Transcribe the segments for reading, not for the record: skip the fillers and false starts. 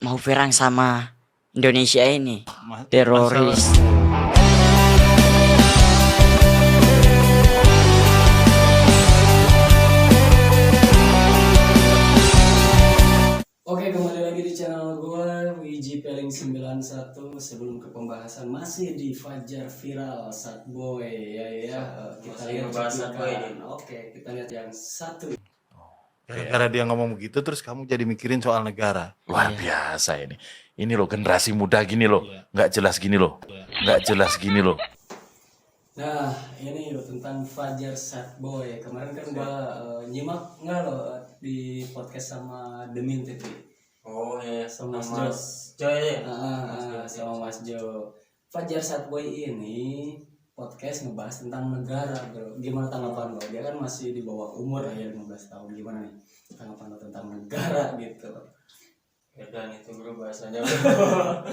mau perang sama Indonesia ini, Masalah teroris. Oke, kembali lagi di channel gue Wiji Peling 91. Sebelum ke pembahasan masih di Fajar viral Satboy kita Masih lihat ngebahas Satboy cuplikan. ini. Oke, kita lihat yang satu. gara-gara dia ngomong begitu terus kamu jadi mikirin soal negara. Luar biasa ini. Ini loh generasi muda gini loh, nggak jelas gini loh, nggak jelas gini loh. Nah, ini loh tentang Fajar Satboy. Kemarin kan gue nyimak nggak lo di podcast sama Demin TV. Oh ya, Sama sama Mas Mas Joy ya. Sama Mas Jo. Fajar Satboy ini podcast ngebahas tentang negara, bro. Gimana tanggapan lo? Dia kan masih di bawah umur ya, 15 tahun. Gimana nih tanggapan lo tentang negara gitu? Ya dan itu bro bahasanya bro.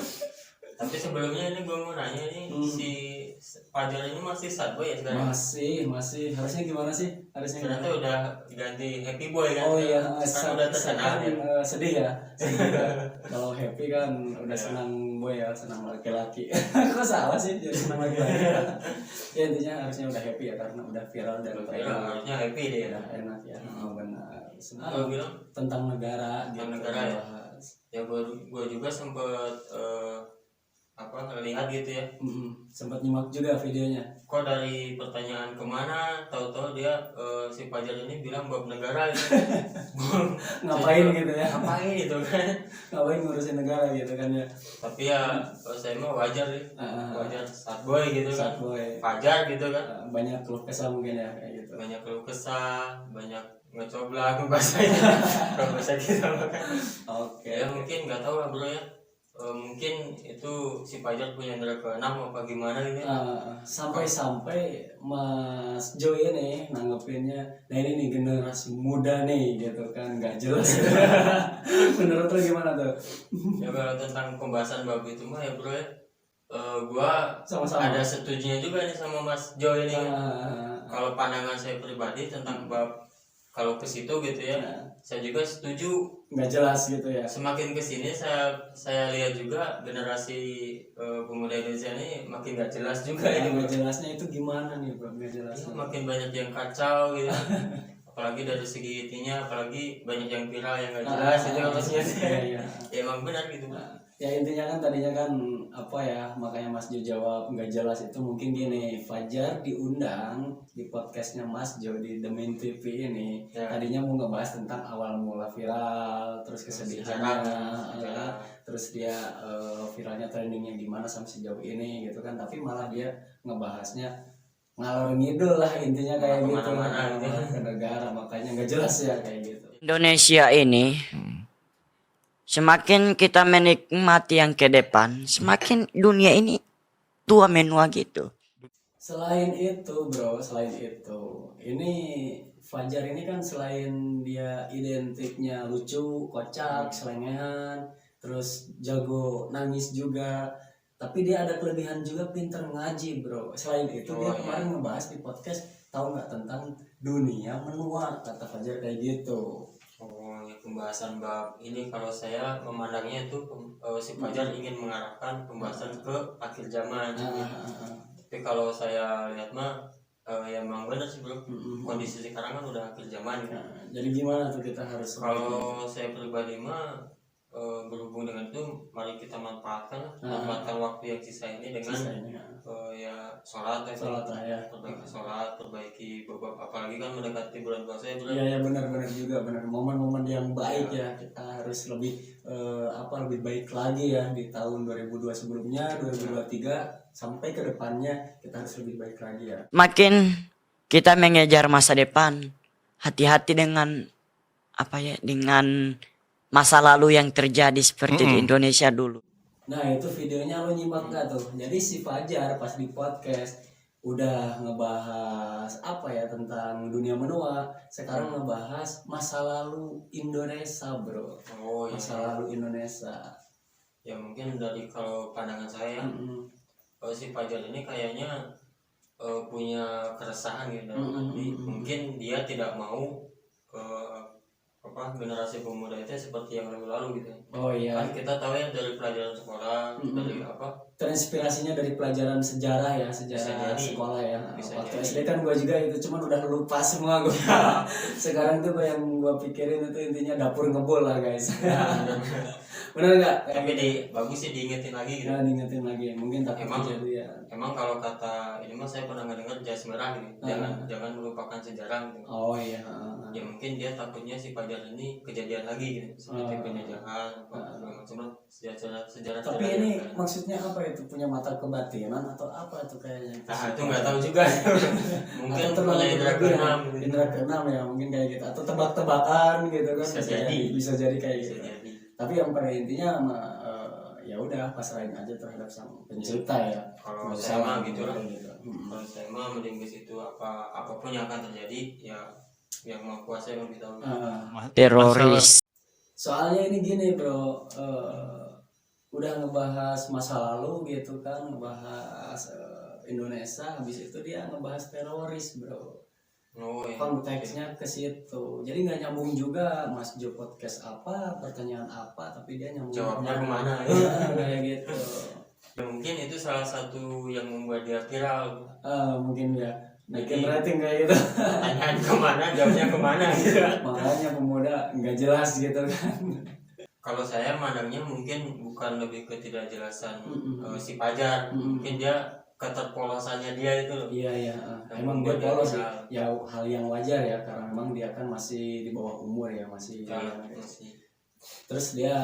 Tapi sebelumnya ini gue mau nanya nih, si Fajar ini masih sad boy ya sekarang? Masih. Harusnya gimana sih? Harusnya Ternyata gimana? udah ganti happy boy kan? Oh iya, Sekarang udah terkenal ya. sedih ya. Sedih juga. Kalau happy kan udah senang boy ya, senang laki-laki. Kok salah sih jadi senang laki-laki? Ya intinya harusnya udah happy ya karena udah viral dan Ya, harusnya happy deh ya. udah enak ya. Oh, benar. Semua Kalau bilang tentang negara tentang gitu negara ya? bahas. Ya gue juga sempet lihat gitu ya. Sempat nyimak juga videonya. Kok dari pertanyaan kemana tahu-tahu dia si Fajar ini bilang bab negara gitu. Ngapain gitu ya? Ngapain itu kan? Ngapain ngurusin negara gitu kan ya? Tapi ya saya mah wajar ya. Wajar sad boy gitu kan. Satboy. Fajar gitu kan. Banyak keluh kesah mungkin ya kayak gitu. Banyak keluh kesah, banyak ngecoblak bahasanya. Kalau bahasa kita mah kan. Oke. Ya mungkin nggak tahu lah bro ya. Mungkin itu si Fajar punya indera keenam apa gimana gitu ya. Sampai-sampai Mas Joy ini nanggepinnya, nah ini nih generasi muda nih gitu kan, nggak jelas. Menurut lo gimana tuh? Ya kalau tentang pembahasan bab itu mah ya bro ya, gua Sama-sama. ada setujunya juga nih sama Mas Joy ini kan. Ah, Kalau pandangan saya pribadi tentang bab kalau ke situ gitu ya, saya juga setuju. nggak jelas gitu ya. Semakin kesini saya lihat juga generasi pemuda Indonesia ini makin nggak jelas juga ini. Nggak jelasnya itu gimana nih bro? Nggak Ya, jelasnya. makin banyak yang kacau gitu. Apalagi dari segi itinya, apalagi banyak yang viral yang nggak jelas itu maksudnya. Iya. Ya emang benar gitu. Ya intinya kan tadinya kan apa ya, makanya Mas Jo jawab nggak jelas itu mungkin gini, Fajar diundang di podcastnya Mas Jo di The Main TV ini Ya. tadinya mau ngebahas tentang awal mula viral, terus kesedihannya, Sejarah. terus dia viralnya trendingnya gimana sampai sejauh ini gitu kan, tapi malah dia ngebahasnya ngalor ngidul lah intinya kayak gitu Kemana-mana gitu. ke negara, makanya nggak jelas ya kayak gitu. Indonesia ini semakin kita menikmati yang ke depan, semakin dunia ini tua menua gitu. Selain itu bro, ini Fajar ini kan selain dia identiknya lucu, kocak, selengehan, terus jago nangis juga, tapi dia ada kelebihan juga, pinter ngaji bro. Selain itu dia kemarin ngebahas di podcast, tahu nggak, tentang dunia menua, kata Fajar kayak gitu. Oh, ya, pembahasan bab ini kalau saya memandangnya itu si Fajar ingin mengarahkan pembahasan ke akhir zaman. Tapi kalau saya lihat mah ya memang benar sih bro. Kondisi sekarang kan udah akhir zaman. Jadi gimana tuh kita harus Kalau saya pribadi mah berhubung dengan itu, mari kita manfaatkan waktu yang sisa ini dengan ya sholat ya. perbaiki sholat, perbaiki beberapa, apalagi kan mendekati bulan puasa ya bro. Iya benar juga, benar, momen-momen yang baik ya, kita harus lebih lebih baik lagi ya di tahun 2002 sebelumnya, 2023 sampai ke depannya kita harus lebih baik lagi ya. Makin kita mengejar masa depan, hati-hati dengan dengan masa lalu yang terjadi seperti di Indonesia dulu. Nah itu videonya lo nyimak gak tuh? Jadi si Fajar pas di podcast udah ngebahas tentang dunia menua, sekarang ngebahas masa lalu Indonesia bro. Oh iya. Masa lalu Indonesia. Ya mungkin dari kalau pandangan saya, si Fajar ini kayaknya punya keresahan gitu. Jadi mungkin dia tidak mau generasi pemuda itu seperti yang lalu-lalu gitu. Oh iya. Kan kita tahu ya dari pelajaran sekolah, dari Terinspirasinya dari pelajaran sejarah ya, Bisa sejarah jadi. sekolah ya. Bisa Waktu jadi. SD kan gue juga itu, cuman udah lupa semua gue. Sekarang tuh yang gue pikirin itu intinya dapur ngebul lah guys. Bener nggak? Tapi bagus sih diingetin lagi gitu. Nah, diingetin lagi, mungkin takut Emang- kejadian. Emang kalau kata ini mah saya pernah ngedengar jas merah gitu. Jangan melupakan sejarah gitu. Oh iya. Ya mungkin dia takutnya si Fajar ini kejadian lagi gitu, seperti penjajahan, macam sejarah. Tapi ini maksudnya apa itu, punya mata kebatinan atau apa tuh kayaknya? Nah itu nggak tahu juga. Mungkin Atau terlalu punya indra berlebihan. keenam gitu. Indra keenam ya mungkin kayak gitu, atau tebak-tebakan gitu kan, bisa jadi kayak Bisa gitu. jadi. Tapi yang pada intinya ya udah pasrahin aja terhadap sang pencipta ya. Kalau Nggak saya usah mah gitu lah. gitu. Kalau saya mah mending ke situ apapun yang akan terjadi ya yang mau kuasa yang lebih tahu. Teroris. Soalnya ini gini bro, udah ngebahas masa lalu gitu kan, ngebahas Indonesia, habis itu dia ngebahas teroris bro. Oh, iya. Konteksnya ke situ, jadi nggak nyambung juga Mas Jo podcast apa, pertanyaan apa, tapi dia nyambung Jawabnya kemana kayak gitu. Ya, mungkin itu salah satu yang membuat dia viral. Mungkin ya naikin Jadi- rating kayak gitu. Pertanyaan kemana, jawabnya kemana gitu. Makanya pemuda nggak jelas gitu kan. Kalau saya mandangnya mungkin bukan lebih ke tidak jelasan si Fajar, Mm-mm. mungkin dia keterpolosannya dia itu loh. Iya emang dia polos sih. Ya hal yang wajar ya, karena memang dia kan masih di bawah umur ya, masih. Ya, ya. masih. Terus dia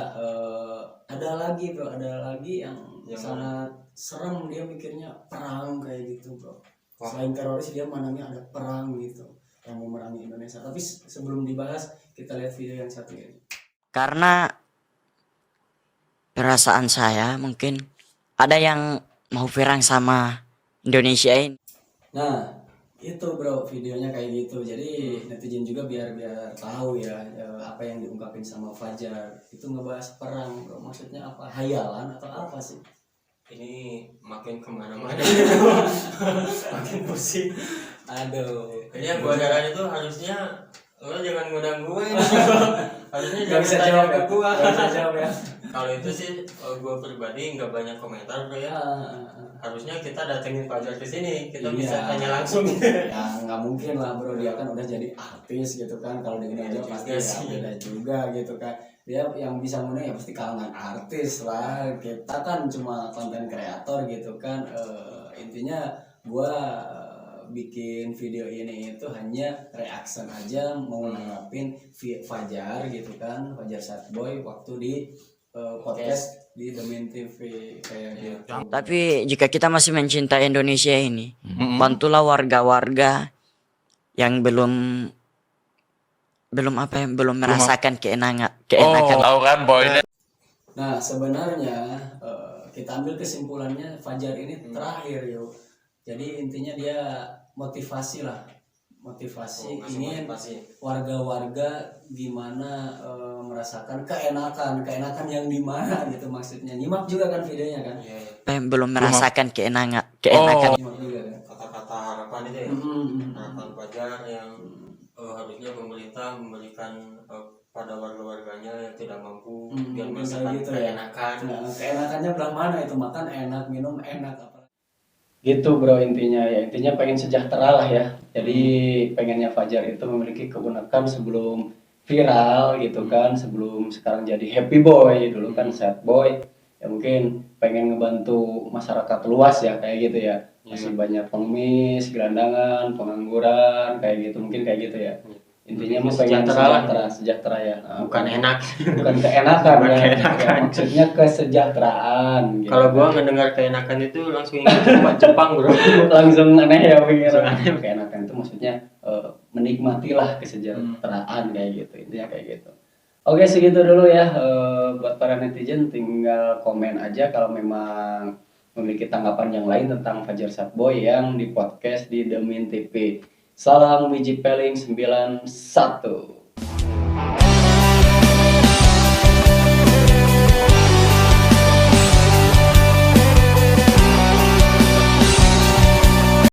ada lagi bro, ada lagi yang Yang sangat serem, dia mikirnya perang kayak gitu bro. Wah. Selain teroris dia mandangnya ada perang gitu yang memerangi Indonesia. Tapi sebelum dibahas kita lihat video yang satu ini. Karena perasaan saya mungkin ada yang mau perang sama Indonesia ini. Nah itu bro videonya kayak gitu, jadi netizen juga biar tahu ya apa yang diungkapin sama Fajar itu ngebahas perang bro, maksudnya apa, hayalan atau apa sih? Ini makin kemana-mana. Makin pusing. Aduh, Ini yang gua darahin itu harusnya lo jangan ngundang gue. Harusnya nggak jangan bisa tanya jawab ke ya, gua. nggak bisa jawab ya. Kalau itu sih gue pribadi nggak banyak komentar bro ya. Harusnya kita datengin Fajar ke sini, kita Iya. bisa tanya langsung. Ya nggak mungkin lah bro, dia kan udah jadi artis gitu kan, kalau di Indonesia Iya pasti juga ya sih. beda juga gitu kan. Dia yang bisa ngundang ya pasti kalangan artis lah, kita kan cuma konten kreator gitu kan. Intinya gua bikin video ini itu hanya reaction aja, mau nanggapin Fajar gitu kan, Fajar Sadboy waktu di podcast di The Main TV kayak gitu. Tapi jika kita masih mencintai Indonesia ini, bantulah warga-warga yang belum merasakan keenakan. Tahu kan poinnya. Nah sebenarnya kita ambil kesimpulannya Fajar ini terakhir yo. Jadi intinya dia motivasi lah, motivasi ingin warga-warga gimana merasakan keenakan yang di mana gitu maksudnya. Nyimak juga kan videonya kan? Iya. Yang belum merasakan keenakan. Nyimak juga kan? Kata-kata harapan itu ya. Harapan Fajar yang harusnya pemerintah memberikan pada warga-warganya yang tidak mampu biar merasakan gitu ya. keenakan. Nah, keenakannya belah mana itu, makan enak, minum enak apa? Gitu bro intinya ya, intinya pengen sejahtera lah ya. Jadi pengennya Fajar itu memiliki kebenakan sebelum viral gitu kan, sebelum sekarang jadi happy boy, dulu kan sad boy. Ya mungkin pengen ngebantu masyarakat luas ya kayak gitu ya. Masih banyak pengemis, gelandangan, pengangguran kayak gitu, mungkin kayak gitu ya. Intinya mah pengen sejahtera ya. Bukan enak. Bukan keenakan Bukan ya. keenakan. Ya, maksudnya kesejahteraan gitu. Kalau gua ngedengar keenakan itu langsung ingat sama Jepang bro. Langsung aneh ya pikiran. Keenakan itu maksudnya menikmatilah kesejahteraan kayak gitu, intinya kayak gitu. Oke segitu dulu ya, buat para netizen tinggal komen aja kalau memang memiliki tanggapan yang lain tentang Fajar Sadboy yang di podcast di The Main TV. Salam Wiji Peling 91.